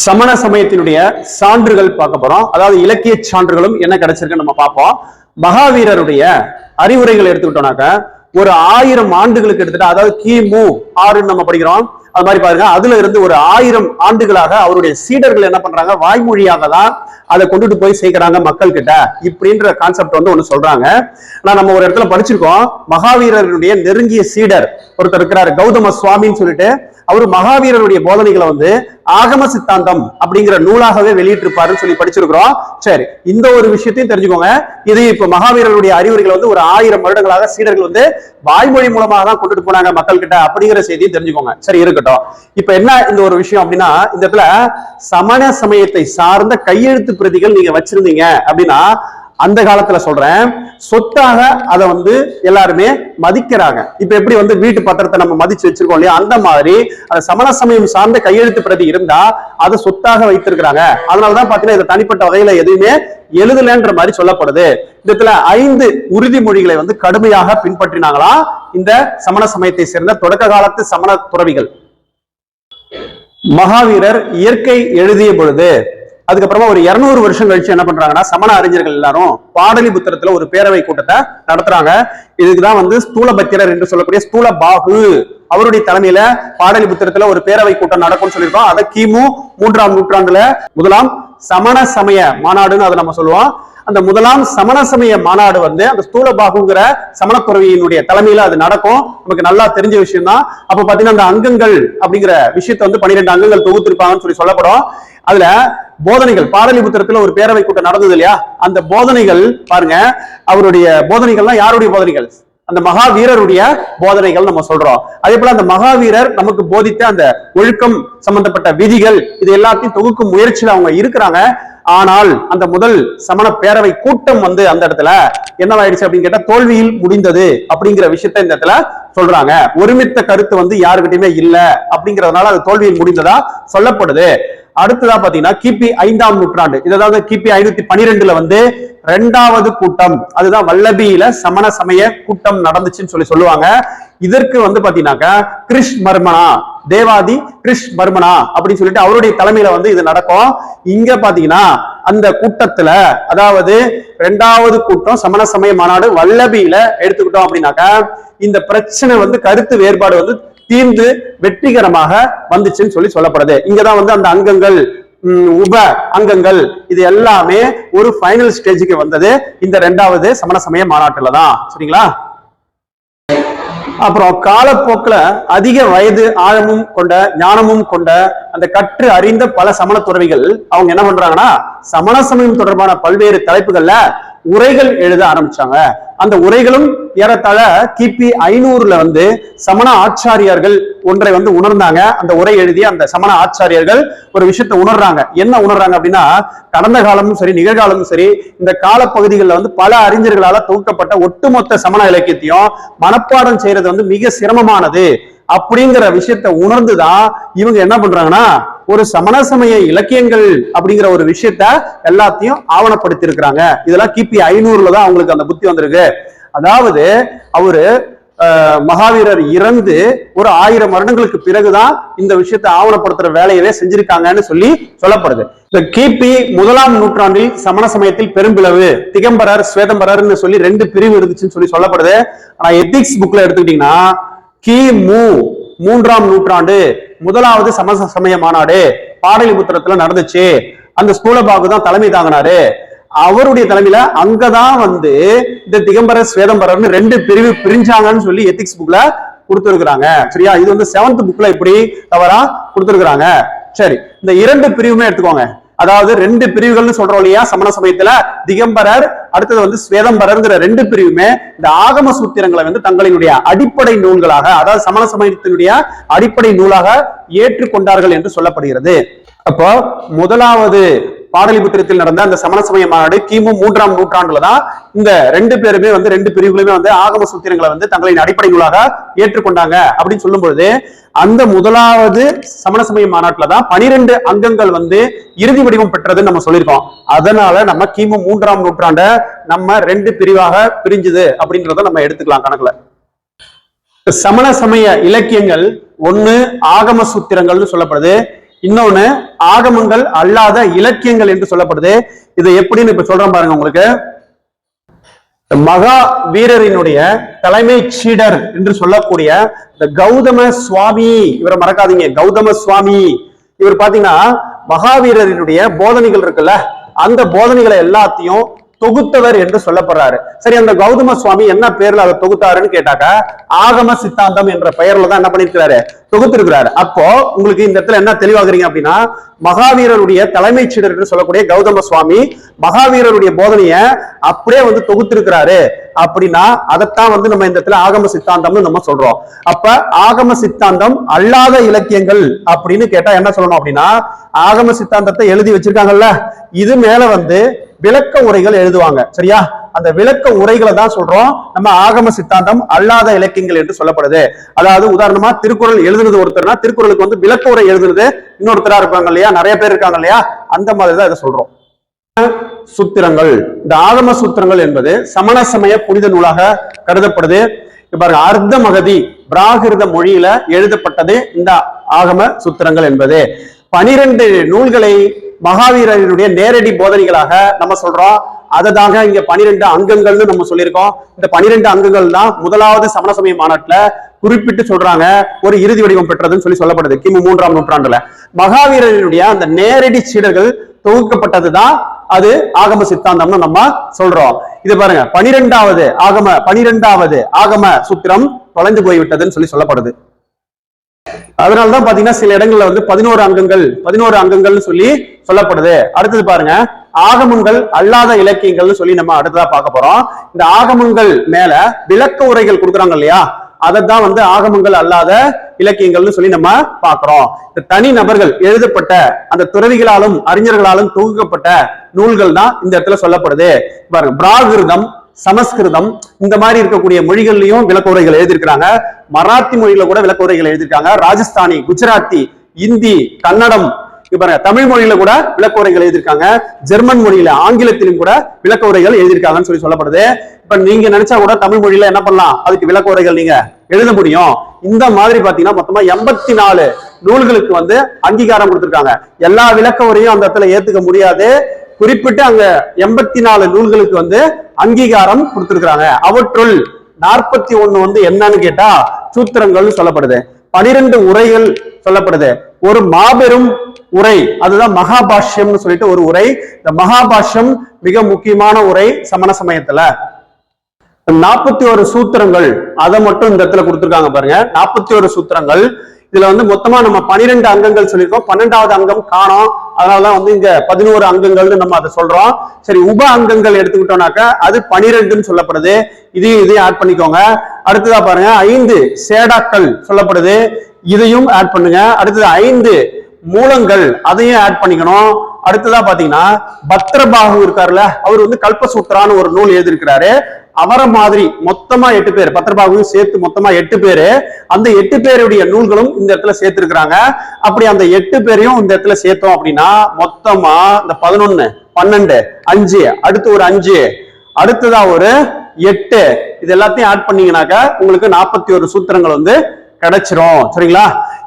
சமண சமயத்தினுடைய சான்றுகள் பார்க்க போறோம். அதாவது இலக்கிய சான்றுகளும் என்ன கிடைச்சிருக்குன்னு நம்ம பார்ப்போம். மகாவீரருடைய அறிவுரைகள் எடுத்துக்கிட்டோம்னாக்க ஒரு 1000 ஆண்டுகளுக்கு எடுத்துட்டு, அதாவது கிமு 6 நம்ம படிக்கிறோம். அது மாதிரி பாருங்க, அதுல இருந்து ஒரு 1000 ஆண்டுகளாக அவருடைய சீடர்கள் என்ன பண்றாங்க, வாய்மொழியாக தான் அதை கொண்டுட்டு போய் சேர்க்கிறாங்க மக்கள் கிட்ட. இப்படின்ற கான்செப்ட் வந்து ஒண்ணு சொல்றாங்க. ஆனா நம்ம ஒரு இடத்துல படிச்சிருக்கோம், மகாவீரருடைய நெருங்கிய சீடர் ஒருத்தர் இருக்கிறாரு, கௌதம சுவாமின்னு சொல்லிட்டு. அவரு மகாவீரருடைய போதனைகளை வந்து ஆகம சித்தாந்தம் அப்படிங்கிற நூலாகவே வெளியிட்டிருப்பாருன்னு சொல்லி படிச்சிருக்கிறோம். சரி, இந்த ஒரு விஷயத்தையும் தெரிஞ்சுக்கோங்க. இது இப்ப மகாவீரருடைய அறிவுரைகளை வந்து ஒரு 1000 வருடங்களாக சீடர்கள் வந்து வாய்மொழி மூலமாக தான் கொண்டுட்டு போனாங்க மக்கள் கிட்ட அப்படிங்கிற செய்தியும் தெரிஞ்சுக்கோங்க. சரி, இருக்கட்டும். இப்ப என்ன இந்த ஒரு விஷயம் அப்படின்னா, இந்த இடத்துல சமண சமயத்தை சார்ந்த கையெழுத்து பிரதிகள் நீங்க வச்சிருந்தீங்க அப்படின்னா, அந்த காலத்துல சொல்றேன், சொத்தாக அதை வந்து எல்லாருமே மதிக்கிறாங்க. இப்ப எப்படி வந்து வீட்டு பத்திரத்தை நம்ம மதிச்சு வச்சிருக்கோம் இல்லையா, அந்த மாதிரி அந்த சமண சமயம் சார்ந்த கையெழுத்து பிரதி இருந்தா அதை சொத்தாக வைத்திருக்கிறாங்க. அதனாலதான் பாத்தீங்கன்னா இதை தனிப்பட்ட வகையில எதுவுமே எழுதலன்ற மாதிரி சொல்லப்படுது. இதுல 5 உறுதிமொழிகளை வந்து கடுமையாக பின்பற்றினாங்களா இந்த சமண சமயத்தை சேர்ந்த தொடக்க காலத்து சமண துறவிகள். மகாவீரர் இயற்கை எழுதிய பொழுது, அதுக்கப்புறமா ஒரு 200 வருஷம் கழிச்சு என்ன பண்றாங்கன்னா, சமண அறிஞர்கள் எல்லாரும் பாடலிபுத்திரத்துல ஒரு பேரவை கூட்டத்தை நடத்துறாங்க. இதுக்குதான் வந்து ஸ்தூலபத்திரர் என்று சொல்லக்கூடிய ஸ்தூல பாகு அவருடைய தலைமையில பாடலிபுத்திரத்துல ஒரு பேரவை கூட்டம் நடக்கும்னு சொல்லியிருக்கோம். அதை கிமு 3ஆம் நூற்றாண்டுல முதலாம் சமண சமய மாநாடுன்னு அதை நம்ம சொல்லுவோம். அந்த முதலாம் சமண சமய மாநாடு வந்து அந்த ஸ்தூல பாகுங்கிற சமண துறவியினுடைய தலைமையில அது நடக்கும். நமக்கு நல்லா தெரிஞ்ச விஷயம் தான். அப்ப பாத்தீங்கன்னா அந்த அங்கங்கள் அப்படிங்கிற விஷயத்த வந்து 12 அங்கங்கள் தொகுத்திருப்பாங்கன்னு சொல்லி சொல்லப்படும். அதுல போதனைகள், பாடலிபுத்திரத்துல ஒரு பேரவை கூட்டம் நடந்தது இல்லையா, அந்த போதனைகள் பாருங்க, அவருடைய போதனைகள்லாம் யாருடைய போதனைகள், அந்த மகாவீரருடைய போதனைகள் நம்ம சொல்றோம். அதே போல அந்த மகாவீரர் நமக்கு போதித்த அந்த ஒழுக்கம் சம்பந்தப்பட்ட விதிகள், இது எல்லாத்தையும் தொகுக்கும் முயற்சியில அவங்க இருக்கிறாங்க. ஆனால் அந்த முதல் சமண பேரவை கூட்டம் வந்து அந்த இடத்துல என்னவாயிடுச்சு அப்படின்னு கேட்டா தோல்வியில் முடிந்தது அப்படிங்கிற விஷயத்த இந்த இடத்துல சொல்றாங்க. ஒருமித்த கருத்து வந்து யாருக்கிட்டையுமே இல்ல அப்படிங்கிறதுனால அது தோல்வியில் முடிந்ததா சொல்லப்படுது. அடுத்ததா பாத்தீங்கன்னா கிபி 5ஆம் நூற்றாண்டு, இதாவது கிபி 512 வந்து 2வது கூட்டம், அதுதான் வல்லபியில சமண சமய கூட்டம் நடந்துச்சுன்னு சொல்லி சொல்லுவாங்க. இதற்கு வந்து பாத்தீங்கன்னாக்கா கிருஷ் மர்மனா, தேவாதி கிருஷ் மர்மனா அப்படின்னு சொல்லிட்டு அவருடைய தலைமையில வந்து இது நடக்கும். இங்க பாத்தீங்கன்னா அந்த கூட்டத்துல, அதாவது 2வது கூட்டம் சமண சமய மாநாடு வல்லபியில எடுத்துக்கிட்டோம் அப்படின்னாக்கா, இந்த பிரச்சனை வந்து கருத்து வேறுபாடு வந்து தீர்ந்து வெற்றிகரமாக வந்துச்சுன்னு சொல்லி சொல்லப்படுது. இங்கதான் வந்து அந்த அங்கங்கள், உப அங்கங்கள், இது எல்லாமே ஒரு ஃபைனல் ஸ்டேஜுக்கு வந்தது இந்த 2வது சமண சமய மாநாட்டுல தான். சரிங்களா? அப்புறம் காலப்போக்கில் அதிக வயது ஆழமும் கொண்ட ஞானமும் கொண்ட அந்த கற்று அறிந்த பல சமண துறவிகள் அவங்க என்ன பண்றாங்கன்னா, சமண சமயம் தொடர்பான பல்வேறு தலைப்புகள்ல உரைகள் எழுத ஆரம்பிச்சாங்க. அந்த உரைகளும் ஏறத்தாழ கிபி 500ல வந்து சமண ஆச்சாரியர்கள் ஒன்றை வந்து உணர்ந்தாங்க. அந்த உரை எழுதிய அந்த சமண ஆச்சாரியர்கள் ஒரு விஷயத்தை உணர்றாங்க. என்ன உணர்றாங்க அப்படின்னா, கடந்த காலமும் சரி நிகழ்காலமும் சரி இந்த காலப்பகுதிகளில் வந்து பல அறிஞர்களால தொகுக்கப்பட்ட ஒட்டுமொத்த சமண இலக்கியத்தையும் மனப்பாடம் செய்யறது வந்து மிக சிரமமானது அப்படிங்கிற விஷயத்த உணர்ந்துதான் இவங்க என்ன பண்றாங்கன்னா, ஒரு சமண சமய இலக்கியங்கள் அப்படிங்கிற ஒரு விஷயத்த எல்லாத்தையும் ஆவணப்படுத்தி இருக்கிறாங்க. இதெல்லாம் கிபி 500ல தான் அவங்களுக்கு அந்த புத்தி வந்திருக்கு. அதாவது அவரு மகாவீரர் இறந்து ஒரு 1000 வருடங்களுக்கு பிறகுதான் இந்த விஷயத்தை ஆவணப்படுத்துற வேலையவே செஞ்சிருக்காங்கன்னு சொல்லி சொல்லப்படுது. இந்த கிபி 1ஆம் நூற்றாண்டில் சமண சமயத்தில் பெரும்பிளவு, திகம்பரர் ஸ்வேதம்பரர்னு சொல்லி 2 பிரிவு இருந்துச்சுன்னு சொல்லி சொல்லப்படுது. ஆனா எத்திக்ஸ் புக்ல எடுத்துக்கிட்டீங்கன்னா கிமு 3ஆம் நூற்றாண்டு 1வது சமண சமய மாநாடு பாடலிபுத்திரத்துல நடந்துச்சு. அந்த ஸ்தூலபாகு தான் தலைமை தாங்கினாரு. அவருடைய தலைமையில அங்கதான் வந்து இந்த திகம்பரர் ஸ்வேதம்பரர்னு 2 பிரிவு பிரிஞ்சாங்கன்னு சொல்லி எத்திக்ஸ் புக்ல கொடுத்துருக்காங்க. சரியா? இது வந்து 7th புக்ல இப்படி தவறா கொடுத்துருக்காங்க. சரி, இந்த 2 பிரிவுமே எடுத்துக்கோங்க. அதாவது 2 பிரிவுகள்னு சொல்றோம் இல்லையா சமண சமயத்துல, திகம்பரர் அடுத்தது வந்து ஸ்வேதம்பரர்ங்கிற 2 பிரிவுமே இந்த ஆகம சூத்திரங்களை வந்து தங்களினுடைய அடிப்படை நூல்களாக, அதாவது சமண சமயத்தினுடைய அடிப்படை நூலாக ஏற்றுக்கொண்டார்கள் என்று சொல்லப்படுகிறது. அப்போ 1வது பாடலிபுத்திரத்தில் நடந்த அந்த சமண சமய மாநாடு கிமு 3ஆம் நூற்றாண்டுல தான் இந்த 2 பேருமே வந்து 2 பிரிவுகளுமே வந்து ஆகம சூத்திரங்களை வந்து தங்களின் அடிப்படை நூலாக ஏற்றுக்கொண்டாங்க அப்படின்னு சொல்லும் பொழுது, அந்த 1வது சமண சமய மாநாட்டுல தான் 12 அங்கங்கள் வந்து இறுதி வடிவம் பெற்றதுன்னு நம்ம சொல்லியிருக்கோம். அதனால நம்ம கிமு 3ஆம் நூற்றாண்ட நம்ம 2 பிரிவாக பிரிஞ்சுது அப்படின்றத நம்ம எடுத்துக்கலாம் கணக்குல. சமண சமய இலக்கியங்கள் 1 ஆகம சூத்திரங்கள்னு சொல்லப்படுது, இன்னொன்னு ஆகமங்கள் அல்லாத இலக்கியங்கள் என்று சொல்லப்படுது. இது எப்படின்னு இப்ப சொல்றேன் பாருங்க. உங்களுக்கு மகா வீரரினுடைய தலைமை சீடர் என்று சொல்லக்கூடிய இந்த கௌதம சுவாமி, இவரை மறக்காதீங்க, கௌதம சுவாமி. இவர் பாத்தீங்கன்னா மகாவீரரினுடைய போதனைகள் இருக்குல்ல, அந்த போதனைகளை எல்லாத்தையும் தொகுத்தவர் என்று சொல்லப்படுறாரு. சரி, அந்த கௌதம சுவாமி என்ன பேர்ல அதை தொகுத்தாருன்னு கேட்டாக்க ஆகம சித்தாந்தம் என்ற பெயர்ல தான் என்ன பண்ணிருக்கிறாரு, தொகுத்திருக்கிறாரு. அப்போ உங்களுக்கு இந்த இடத்துல என்ன தெளிவாகிறீங்க அப்படின்னா, மகாவீரருடைய தலைமை சீடர் என்று சொல்லக்கூடிய கௌதம சுவாமி மகாவீரருடைய போதனைய அப்படியே தொகுத்திருக்கிறாரு அப்படின்னா அதைத்தான் நம்ம இந்த இடத்துல ஆகம சித்தாந்தம்னு நம்ம சொல்றோம். அப்ப ஆகம சித்தாந்தம் அல்லாத இலக்கியங்கள் அப்படின்னு கேட்டா என்ன சொல்லணும் அப்படின்னா, ஆகம சித்தாந்தத்தை எழுதி வச்சிருக்காங்கல்ல, இது மேல விளக்க உரைகள் எழுதுவாங்க. சரியா, அந்த விளக்க உரைகளை தான் சொல்றோம் நம்ம ஆகம சித்தாந்தம் அல்லாத இலக்கியங்கள் என்று சொல்லப்படுது. அதாவது உதாரணமா திருக்குறள் எழுதுனது ஒருத்தர்னா திருக்குறளுக்கு விளக்க உரை எழுதுனது இன்னொருத்தரா இருப்பாங்க இல்லையா, நிறைய பேர் இருக்காங்க இல்லையா, அந்த மாதிரிதான் இதை சொல்றோம். சூத்திரங்கள், இந்த ஆகம சூத்திரங்கள் என்பது சமண சமய புனித நூலாக கருதப்படுது. பாருங்க, அர்த்த மகதி பிராகிருத மொழியில எழுதப்பட்டது இந்த ஆகம சூத்திரங்கள் என்பது. 12 நூல்களை மகாவீரருடைய நேரடி போதனைகளாக நம்ம சொல்றோம். அதை தாங்க இங்க 12 அங்கங்கள்னு நம்ம சொல்லியிருக்கோம். இந்த 12 அங்கங்கள் தான் முதலாவது சமண சமய மாநாட்டுல குறிப்பிட்டு சொல்றாங்க ஒரு இறுதி வடிவம் பெற்றதுன்னு சொல்லப்படுது. கிமு 3ஆம் நூற்றாண்டுல மகாவீரருடைய அந்த நேரடி சீடர்கள் தொகுக்கப்பட்டதுதான் அது ஆகம சித்தாந்தம்னு நம்ம சொல்றோம். இது பாருங்க, 12வது ஆகம சூத்திரம் தொலைந்து போய்விட்டதுன்னு சொல்லப்படுது. அதனாலதான் பாத்தீங்கன்னா சில இடங்கள்ல 11 அங்கங்கள்னு சொல்லப்படுது. அடுத்தது பாருங்க, ஆகமங்கள் அல்லாத இலக்கியங்கள்னு நம்ம அடுத்ததா பார்க்க போறோம். இந்த ஆகமங்கள் மேல விளக்க உரைகள் கொடுக்குறாங்க இல்லையா, அதைத்தான் ஆகமங்கள் அல்லாத இலக்கியங்கள்னு நம்ம பார்க்கிறோம். இந்த தனி நபர்கள் எழுதப்பட்ட அந்த துறவிகளாலும் அறிஞர்களாலும் தொகுக்கப்பட்ட நூல்கள் தான் இந்த இடத்துல சொல்லப்படுது. பாருங்க, பிராகிருதம், சமஸ்கிருதம் இந்த மாதிரி இருக்கக்கூடிய மொழிகள்லயும் விளக்க உரைகள் எழுதியிருக்கிறாங்க. மராத்தி மொழியில கூட விளக்க உரைகள் எழுதியிருக்காங்க. ராஜஸ்தானி, குஜராத்தி, இந்தி, கன்னடம், தமிழ் மொழியில கூட விளக்க உரைகள் எழுதியிருக்காங்க. ஜெர்மன் மொழியில, ஆங்கிலத்திலும் கூட விளக்க உரைகள் எழுதியிருக்காங்கன்னு சொல்லப்படுது. இப்ப நீங்க நினைச்சா கூட தமிழ் மொழியில என்ன பண்ணலாம், அதுக்கு விளக்க உரைகள் நீங்க எழுத முடியும். இந்த மாதிரி பாத்தீங்கன்னா மொத்தமா 84 நூல்களுக்கு அங்கீகாரம் கொடுத்திருக்காங்க. எல்லா விளக்க உரையும் அந்த இடத்துல ஏத்துக்க முடியாது. குறிப்பிட்டு அங்க 84 நூல்களுக்கு அங்கீகாரம் கொடுத்திருக்கிறாங்க. அவற்றுள் 41 என்னன்னு கேட்டா சூத்திரங்கள் சொல்லப்படுது. 12 உரைகள் சொல்லப்படுது. ஒரு மாபெரும் உரை, அதுதான் மகாபாஷ்யம்னு சொல்லிட்டு ஒரு உரை. இந்த மகாபாஷ்யம் மிக முக்கியமான உரை சமண சமயத்துல. 41 சூத்திரங்கள் அதை மட்டும் இந்த இடத்துல கொடுத்திருக்காங்க பாருங்க. 41 சூத்திரங்கள். இதுல மொத்தமா நம்ம 12 அங்கங்கள் சொல்லியிருக்கோம். 12வது அங்கம் காணோம். அதனாலதான் இங்க 11 அங்கங்கள்னு நம்ம அதை சொல்றோம். சரி, உப அங்கங்கள் எடுத்துக்கிட்டோம்னாக்க அது 12ன்னு சொல்லப்படுது. இதையும் ஆட் பண்ணிக்கோங்க. அடுத்ததா பாருங்க, 5 சேடாக்கள் சொல்லப்படுது. இதையும் ஆட் பண்ணுங்க. அடுத்தது 5 மூலங்கள், அதையும் ஆட் பண்ணிக்கணும். அடுத்ததா பாத்தீங்கன்னா பத்ரபாகு இருக்காருல்ல, அவர் கல்பசூத்ரான்னு ஒரு நூல் எழுதியிருக்கிறாரு. அவரை மாதிரி மொத்தமா 8 பேர், பத்ரபாகுவையும் சேர்த்து மொத்தமா 8 பேரு. அந்த 8 பேருடைய நூல்களும் இந்த இடத்துல சேர்த்திருக்கிறாங்க. அப்படி அந்த 8 பேரையும் இந்த இடத்துல சேர்த்தோம் அப்படின்னா மொத்தமா இந்த 11, 12, 5, அடுத்து ஒரு 5, அடுத்ததா ஒரு 8, இது எல்லாத்தையும் ஆட் பண்ணீங்கன்னாக்க உங்களுக்கு 41 சூத்திரங்கள் கிடைச்சிரும். சரிங்களா?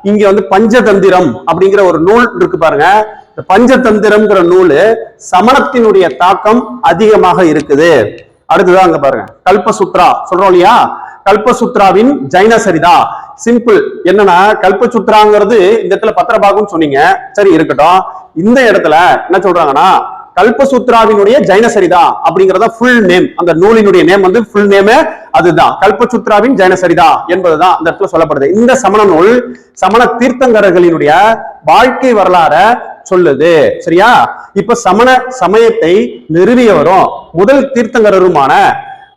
இங்க பஞ்சதந்திரம் அப்படிங்கிற ஒரு நூல் இருக்கு பாருங்க. இந்த பஞ்சதந்திரம்ங்கிற நூலு சமணத்தினுடைய தாக்கம் அதிகமாக இருக்குது. அடுத்ததான் அங்க பாருங்க, கல்பசூத்ரா சொல்றோம் இல்லையா, கல்பசூத்ராவின் ஜைன சரிதா. சிம்பிள் என்னன்னா, கல்பசூத்ராங்கிறது இந்த இடத்துல பத்ரபாகுன்னு சொன்னீங்க, சரி இருக்கட்டும். இந்த இடத்துல என்ன சொல்றாங்கன்னா, கல்பசூத்ராவினுடைய ஜைன சரிதா அப்படிங்கறத ஃபுல் நேம், அந்த நூலினுடைய நேம் ஃபுல் நேம் அதுதான், கல்பசூத்ராவின் ஜைன சரிதா என்பதுதான் இந்த இடத்துல சொல்லப்படுது. இந்த சமண நூல் சமண தீர்த்தங்கரர்களினுடைய வாழ்க்கை வரலாற சொல்லுது. சரியா? இப்ப சமண சமயத்தை நிறுவியவரும் முதல் தீர்த்தங்கரருமான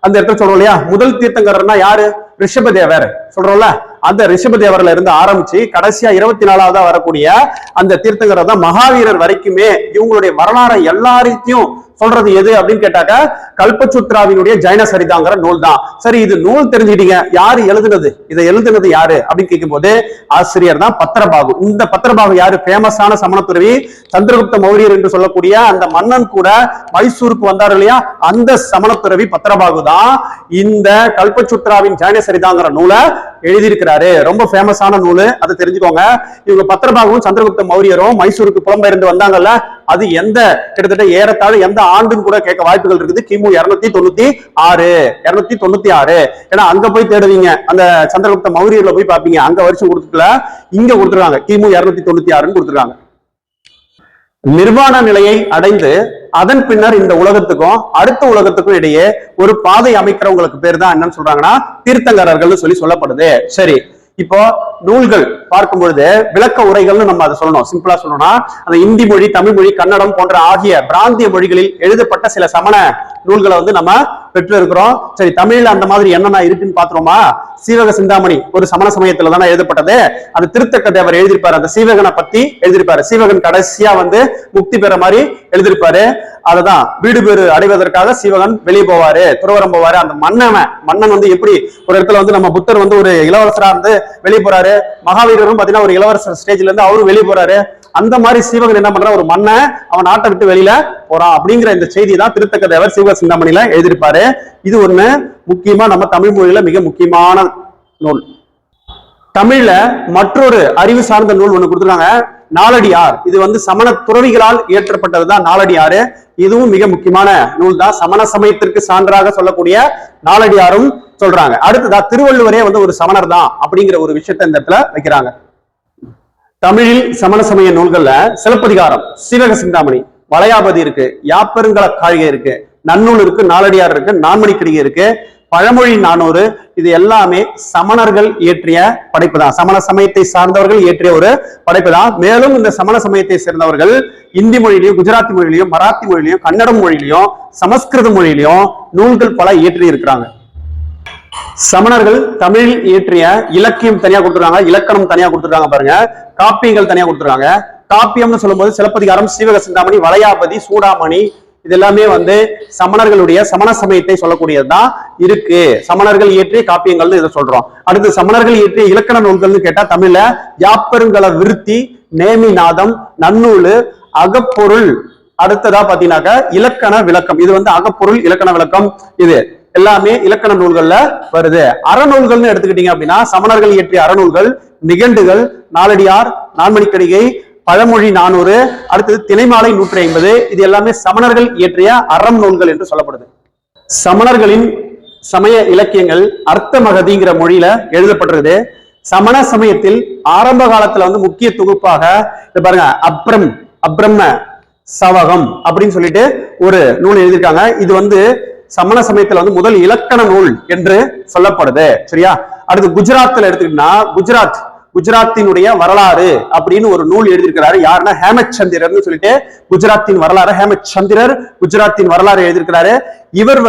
அந்த இடத்துல சொல்றோம் இல்லையா, முதல் தீர்த்தங்கரர்னா யாரு? ரிஷபதேவர் சொல்றோம்ல, அந்த ரிஷபதேவர்ல இருந்து ஆரம்பிச்சு கடைசியா 24ஆவதா வரக்கூடிய அந்த தீர்த்தங்கரர் தான் மகாவீரர் வரைக்குமே இவங்களுடைய வரலாறை எல்லாரையும் சொல்றது எது அப்படின்னு கேட்டாக்க கல்பசூத்ராவினுடைய ஜைன சரிதாங்கிற நூல் தான். சரி, இது நூல் தெரிஞ்சுக்கிட்டீங்க, யாரு எழுதுனது, இதை எழுதுனது யாரு அப்படின்னு கேட்கும் போது ஆசிரியர் தான் பத்ரபாகு. இந்த பத்ரபாகு யாரு? ஃபேமஸான சமண துறவி சந்திரகுப்த மௌரியர் என்று சொல்லக்கூடிய அந்த மன்னன் கூட மைசூருக்கு வந்தார் இல்லையா, அந்த சமண துறவி பத்ரபாகு தான் இந்த கல்பசூத்ராவின் ஜைன சரிதாங்கிற நூலை எழுதியிருக்கிறாரு. ரொம்ப ஃபேமஸான நூல், அதை தெரிஞ்சுக்கோங்க. இவங்க பத்ரபாகுவும் சந்திரகுப்த மௌரியரும் மைசூருக்கு புலம்பெயர்ந்து வந்தாங்கல்ல, அது எந்த கிட்டத்தட்ட ஏறத்தாழ எந்த ஆண்டுன்னு கூட கேட்க வாய்ப்புகள் இருக்குது. கிமு 296. ஏன்னா அங்க போய் தேடுவீங்க, அந்த சந்திரகுப்த மௌரியர்ல போய் பாப்பீங்க, அங்க வருஷம் கொடுத்துக்கல, இங்க கொடுத்துருக்காங்க, கிமு 296 கொடுத்துருக்காங்க. நிர்வாண நிலையை அடைந்து அதன் பின்னர் இந்த உலகத்துக்கும் அடுத்த உலகத்துக்கும் இடையே ஒரு பாதை அமைக்கிறவங்களுக்கு பேர் தான் என்னன்னு சொல்றாங்கன்னா தீர்த்தங்கரர்கள் சொல்லப்படுது. சரி, இப்போ நூல்கள் பார்க்கும் பொழுது விளக்க உரைகள்னு நம்ம அதை சொல்லணும். சிம்பிளா சொல்லணும்னா அந்த இந்தி மொழி, தமிழ் மொழி, கன்னடம் போன்ற ஆகிய பிராந்திய மொழிகளில் எழுதப்பட்ட சில சமண நூல்களை நம்ம பெற்று இருக்கிறோம். சரி, தமிழ்ல அந்த மாதிரி என்னென்ன இருக்குன்னு பாத்துருமா? சீவக சிந்தாமணி ஒரு சமண சமயத்துல தானே எழுதப்பட்டது. அந்த திருத்தக்க தேவர் எழுதியிருப்பாரு, அந்த சீவகனை பத்தி எழுதியிருப்பாரு. சீவகன் கடைசியா முக்தி பெற மாதிரி எழுதியிருப்பாரு. அதுதான் வீடு பேரு அடைவதற்காக சீவகன் வெளியே போவாரு, துறவரம் போவாரு. அந்த மன்னன் எப்படி ஒரு இடத்துல நம்ம புத்தர் ஒரு இளவரசரா இருந்து வெளியே போறாரு, மகாவீரரும் பாத்தீங்கன்னா ஒரு இளவரசர் ஸ்டேஜ்ல இருந்து அவரும் வெளியே போறாரு. அந்த மாதிரி சீவகன் என்ன பண்ற, ஒரு மன்னன் அவன் நாட்டை விட்டு வெளியில போறான் அப்படிங்கிற இந்த செய்தி தான் திருத்தக்க தேவர் சீவக சிந்தாமணியில எழுதியிருப்பாரு. இது ஒண்ணு முக்கியமா நம்ம தமிழ் மொழியில மிக முக்கியமான நூல். தமிழ்ல மற்றொரு அறிவு சார்ந்த நூல் ஒண்ணு கொடுத்துருக்காங்க, நாலடியார். இது சமண துறவிகளால் இயற்றப்பட்டதுதான் நாலடியாறு. இதுவும் மிக முக்கியமான நூல் தான். சமண சமயத்திற்கு சான்றாக சொல்லக்கூடிய நாலடியாரும் சொல்றாங்க. அடுத்ததா திருவள்ளுவரே ஒரு சமணர் தான் அப்படிங்கிற ஒரு விஷயத்தை இந்த இடத்துல வைக்கிறாங்க. தமிழில் சமண சமய நூல்கள்ல சிலப்பதிகாரம், சீவக சிந்தாமணி, வளையாபதி இருக்கு, யாப்பருங்கல காழிகை இருக்கு, நன்னூல் இருக்கு, நாலடியார் இருக்கு, நான்மணிக்கடிகை இருக்கு, பழமொழி 400. இது எல்லாமே சமணர்கள் இயற்றிய படைப்பு தான். சமண சமயத்தை சார்ந்தவர்கள் இயற்றிய ஒரு படைப்பு தான். மேலும் இந்த சமண சமயத்தை சேர்ந்தவர்கள் இந்தி மொழியிலையும், குஜராத்தி மொழியிலையும், மராத்தி மொழியிலையும், கன்னடம் மொழியிலையும், சமஸ்கிருத மொழியிலையும் நூல்கள் பல இயற்றி இருக்கிறாங்க. சமணர்கள் தமிழில் இயற்றிய இலக்கியம் தனியா கொடுத்துருக்காங்க, இலக்கணம் தனியா கொடுத்துருக்காங்க பாருங்க, காப்பியங்கள் தனியா கொடுத்துருக்காங்க. காப்பியம்னு சொல்லும்போது சிலப்பதிகாரம், சீவக சிந்தாமணி, வளையாபதி, சூடாமணி, இது எல்லாமே சமணர்களுடைய சமண சமயத்தை சொல்லக்கூடியதுதான் இருக்கு. சமணர்கள் இயற்றிய காப்பியங்கள்னு இதை சொல்றோம். அடுத்து சமணர்கள் இயற்றிய இலக்கண நூல்கள்னு கேட்டா தமிழ்ல யாப்பருங்கல விருத்தி, நேமிநாதம், நன்னூலு, அகப்பொருள். அடுத்ததா பாத்தீங்கன்னாக்க இலக்கண விளக்கம். இது அகப்பொருள், இலக்கண விளக்கம், இது எல்லாமே இலக்கண நூல்கள்ல வருது. அறநூல்கள்னு எடுத்துக்கிட்டீங்க அப்படின்னா சமணர்கள் இயற்றிய அறநூல்கள் நிகண்டுகள், நாலடியார், நான்மணிக்கடிகை, பழமொழி 400, அடுத்தது திணைமாலை 150. இது எல்லாமே சமணர்கள் இயற்றிய அறம் நூல்கள் என்று சொல்லப்படுது. சமணர்களின் சமய இலக்கியங்கள் அர்த்த மகதிங்கிற மொழியில எழுதப்பட்டிருக்குது. சமண சமயத்தில் ஆரம்ப காலத்துல முக்கிய தொகுப்பாக பாருங்க அப்ரம்ம சவகம் அப்படின்னு சொல்லிட்டு ஒரு நூல் எழுதியிருக்காங்க. இது சமண சமயத்துல முதல் இலக்கண நூல் என்று சொல்லப்படுது. சரியா? அடுத்து குஜராத்ல எடுத்துக்கிட்டா குஜராத்தினுடைய வரலாறு அப்படின்னு ஒரு நூல் எழுதியிருக்கிறாரு. யாருன்னா ஹேமச்சந்திரர்னு சொல்லிட்டு குஜராத்தின் வரலாறு, ஹேமச்சந்திரர் குஜராத்தின் வரலாறு எழுதியிருக்கிறாரு. இவர்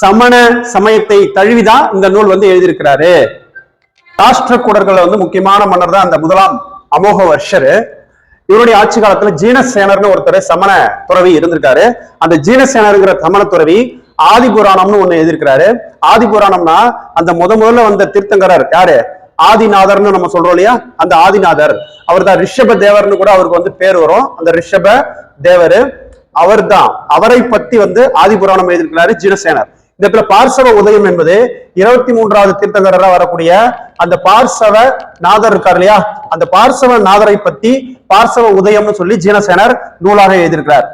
சமண சமயத்தை தழுவிதான் இந்த நூல் எழுதியிருக்கிறாரு. ராஷ்டிரகூடர்கள் முக்கியமான மன்னர் தான் அந்த முதலாம் அமோக வர்ஷர். இவருடைய ஆட்சி காலத்துல ஜீனசேனர்னு ஒருத்தர் சமண துறவி இருந்திருக்காரு. அந்த ஜீனசேனருங்கிற சமண துறவி ஆதி புராணம்னு ஒண்ணு எழுதியிருக்கிறாரு. ஆதி புராணம்னா அந்த முதல்ல தீர்த்தங்கரர் யாரு, ஆதிநாதர்னு நம்ம சொல்றோம் இல்லையா, அந்த ஆதிநாதர் அவர் தான். ரிஷப தேவர்னு கூட அவருக்கு பேர் வரும். அந்த ரிஷப தேவர் அவர் தான். அவரை பத்தி ஆதி புராணம் எழுதியிருக்கிறாரு ஜீனசேனர். இந்த இடத்துல பார்சவ உதயம் என்பது 23வது தீர்த்தங்கரா வரக்கூடிய அந்த பார்சவ நாதர் இருக்கார் இல்லையா, அந்த பார்சவ நாதரை பத்தி பார்சவ உதயம்னு சொல்லி ஜீனசேனர் நூலாக எழுதியிருக்கிறார்.